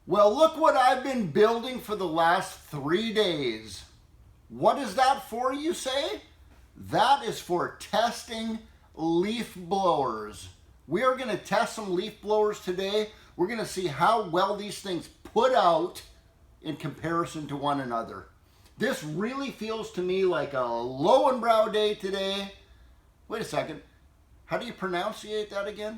Well, look what I've been building for the last 3 days. What is that for, you say? That is for testing leaf blowers. We are going to test some leaf blowers today. We're going to see how well these things put out in comparison to one another. This really feels to me like a Lowenbrow day today. Wait a second. How do you pronunciate that again?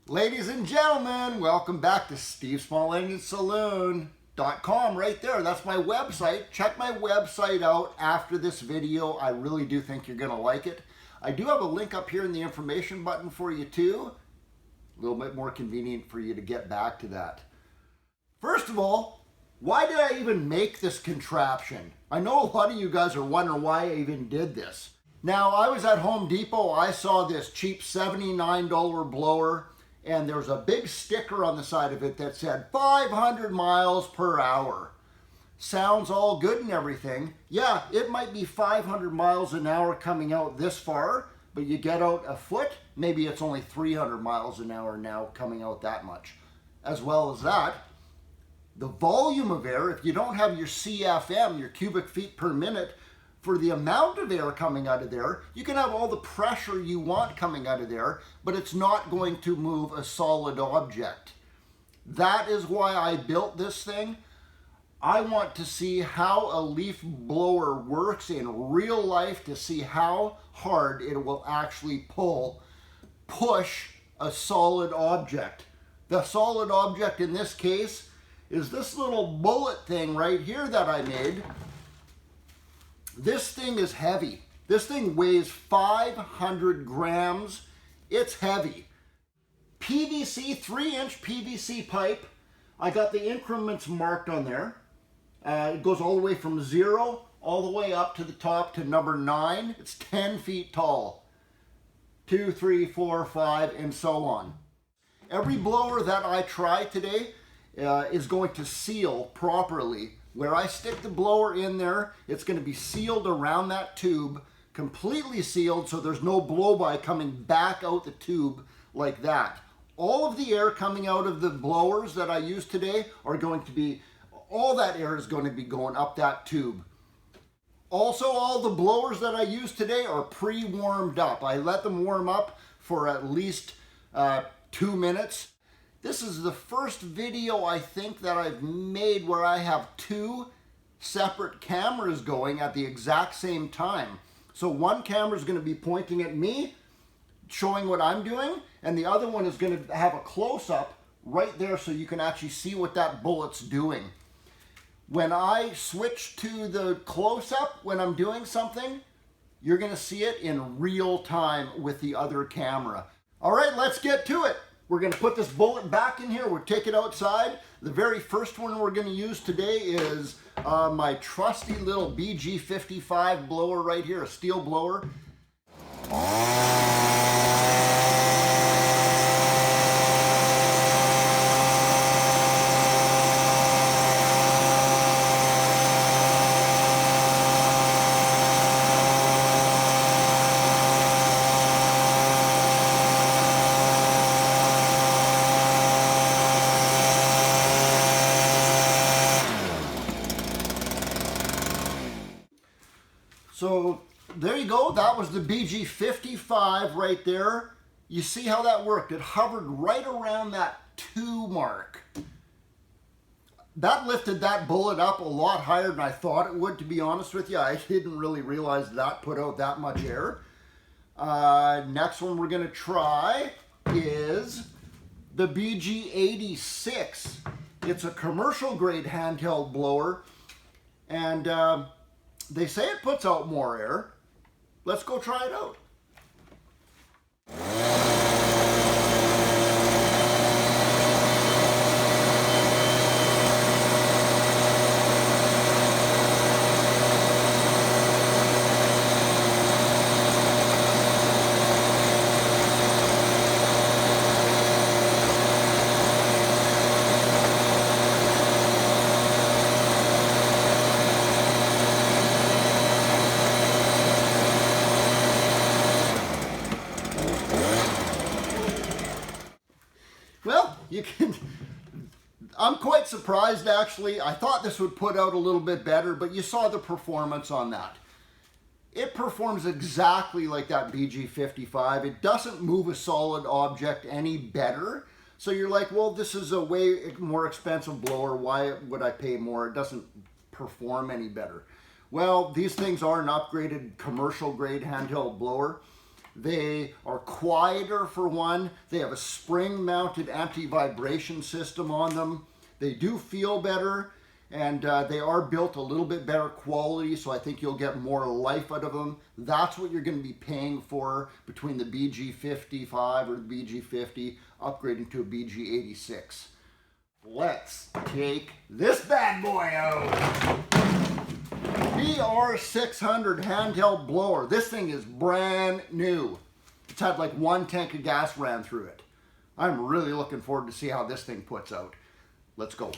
Ladies and gentlemen, welcome back to SteveSmallEngineSaloon.com right there. That's my website. Check my website out after this video. I really do think you're going to like it. I do have a link up here in the information button for you too. A little bit more convenient for you to get back to that. First of all, why did I even make this contraption? I know a lot of you guys are wondering why I even did this. Now, I was at Home Depot. I saw this cheap $79 blower. And there's a big sticker on the side of it that said 500 miles per hour. Sounds all good and everything. Yeah, it might be 500 miles an hour coming out this far, but you get out a foot, maybe it's only 300 miles an hour now coming out that much. As well as that, the volume of air, if you don't have your CFM, your cubic feet per minute, for the amount of air coming out of there, you can have all the pressure you want coming out of there, but it's not going to move a solid object. That is why I built this thing. I want to see how a leaf blower works in real life, to see how hard it will actually push a solid object. The solid object in this case is this little bullet thing right here that I made. This thing is heavy. This thing weighs 500 grams. It's heavy. PVC, 3-inch PVC pipe. I got the increments marked on there. It goes all the way from 0 all the way up to the top to number 9. It's 10 feet tall. 2, 3, 4, 5, and so on. Every blower that I try today is going to seal properly. Where I stick the blower in there, it's going to be sealed around that tube, completely sealed, so there's no blow-by coming back out the tube like that. All of the air coming out of the blowers that I use today are going to be, all that air is going to be going up that tube. Also, all the blowers that I use today are pre-warmed up. I let them warm up for at least 2 minutes. This is the first video I think that I've made where I have 2 separate cameras going at the exact same time. So one camera is going to be pointing at me, showing what I'm doing, and the other one is going to have a close-up right there so you can actually see what that bullet's doing. When I switch to the close-up when I'm doing something, you're going to see it in real time with the other camera. All right, let's get to it. We're going to put this bullet back in here. We'll take it outside. The very first one we're going to use today is my trusty little BG55 blower right here, a steel blower. So there you go. That was the BG55 right there. You see how that worked. It hovered right around that 2 mark. That lifted that bullet up a lot higher than I thought it would, to be honest with you. I didn't really realize that put out that much air. Next one we're going to try is the BG86. It's a commercial grade handheld blower, and they say it puts out more air. Let's go try it out. surprised actually. I thought this would put out a little bit better, but you saw the performance on that. It performs exactly like that BG55. It doesn't move a solid object any better. So you're like, well, this is a way more expensive blower. Why would I pay more? It doesn't perform any better. Well, these things are an upgraded commercial grade handheld blower. They are quieter for one. They have a spring mounted anti-vibration system on them. They do feel better, and they are built a little bit better quality, so I think you'll get more life out of them. That's what you're going to be paying for between the BG55 or the BG50 upgrading to a BG86. Let's take this bad boy out. BR600 handheld blower. This thing is brand new. It's had like 1 tank of gas ran through it. I'm really looking forward to see how this thing puts out. Let's go.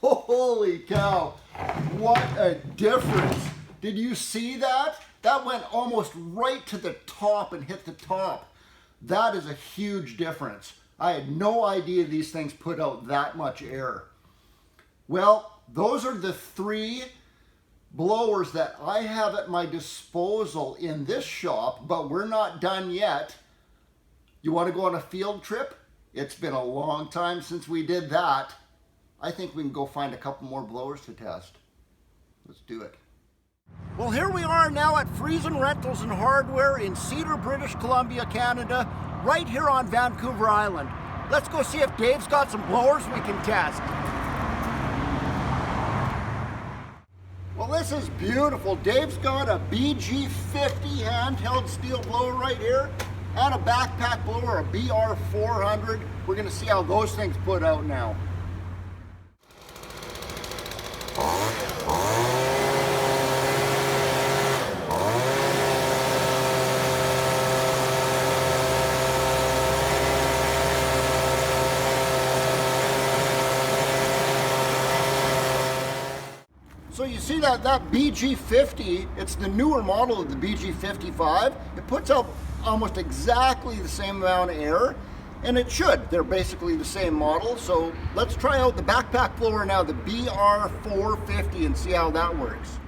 Holy cow, what a difference. Did you see that? That went almost right to the top and hit the top. That is a huge difference. I had no idea these things put out that much air. Well, those are the 3 blowers that I have at my disposal in this shop, but we're not done yet. You want to go on a field trip? It's been a long time since we did that. I think we can go find a couple more blowers to test. Let's do it. Well, here we are now at Friesen Rentals and Hardware in Cedar, British Columbia, Canada, right here on Vancouver Island. Let's go see if Dave's got some blowers we can test. Well, this is beautiful. Dave's got a BG50 handheld steel blower right here and a backpack blower, a BR400. We're going to see how those things put out now. So you see that BG50, it's the newer model of the BG55. It puts out almost exactly the same amount of air, and it should. They're basically the same model. So let's try out the backpack blower now, the BR450, and see how that works.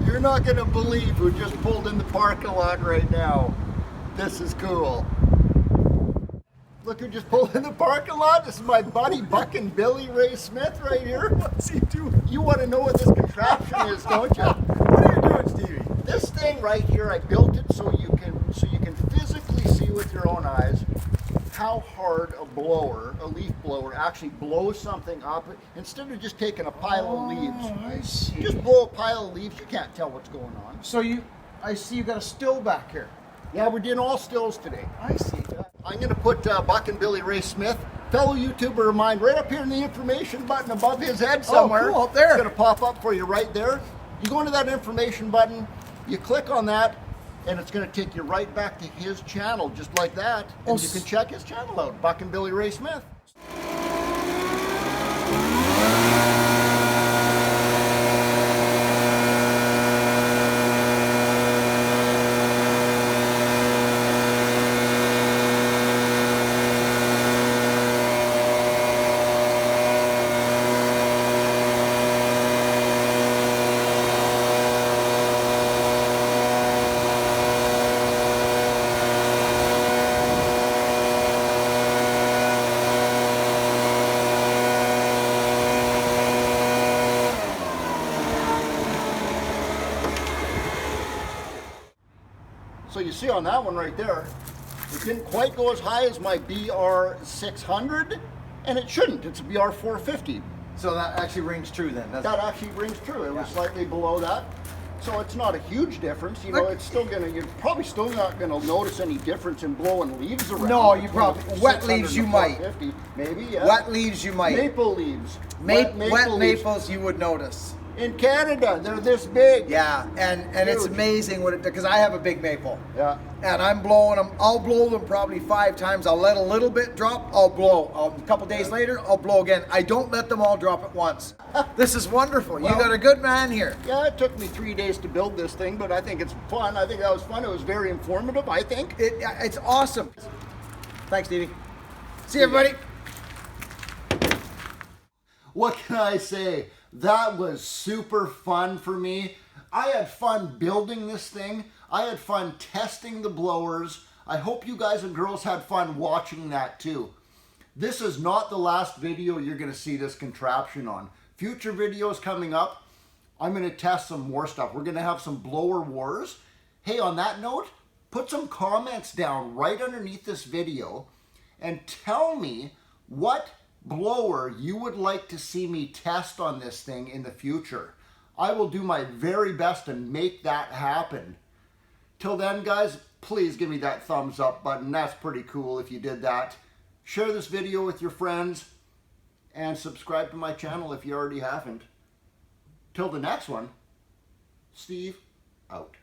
You're not gonna believe who just pulled in the parking lot right now. This is cool. Look who just pulled in the parking lot. This is my buddy Buckin' Billy Ray Smith right here. What's he doing? You want to know what this contraption is, don't you? What are you doing, Stevie? This thing right here, I built it so you can physically see with your own eyes how hard a leaf blower, actually blows something up instead of just taking a pile of leaves. I see. Just blow a pile of leaves, you can't tell what's going on. So I see you got a still back here. Yeah, we're doing all stills today. I see. I'm going to put Buckin' Billy Ray Smith, fellow YouTuber of mine, right up here in the information button above his head somewhere. Oh, cool, up there. It's going to pop up for you right there. You go into that information button, you click on that, and it's going to take you right back to his channel, just like that. And you can check his channel out, Buckin' Billy Ray Smith. So you see on that one right there, it didn't quite go as high as my BR600, and it shouldn't. It's a BR450. So that actually rings true then, doesn't That actually rings true. It was slightly below that. So it's not a huge difference, you know. Look. It's still gonna. You're probably still not gonna notice any difference in blowing leaves around. No, you between probably- the wet 600 leaves you and might. 450. Maybe, yeah. Wet leaves you might. Maple leaves. Wet leaves. maples you would notice. In Canada, they're this big. Yeah, and it's Huge. amazing what it does, because I have a big maple. Yeah. And I'm blowing them. I'll blow them probably 5 times. I'll let a little bit drop. I'll blow. A couple days later, I'll blow again. I don't let them all drop at once. This is wonderful. You got a good man here. Yeah, it took me 3 days to build this thing, but I think it's fun. I think that was fun. It was very informative, I think. It's awesome. Thanks, Stevie. See you, everybody. What can I say? That was super fun for me. I had fun building this thing. I had fun testing the blowers. I hope you guys and girls had fun watching that too. This is not the last video you're going to see this contraption on. Future videos coming up, I'm going to test some more stuff. We're going to have some blower wars. Hey, on that note, put some comments down right underneath this video and tell me what blower you would like to see me test on this thing in the future. I will do my very best to make that happen. Till then, guys, please give me that thumbs up button. That's pretty cool if you did that. Share this video with your friends and subscribe to my channel if you already haven't. Till the next one, Steve out.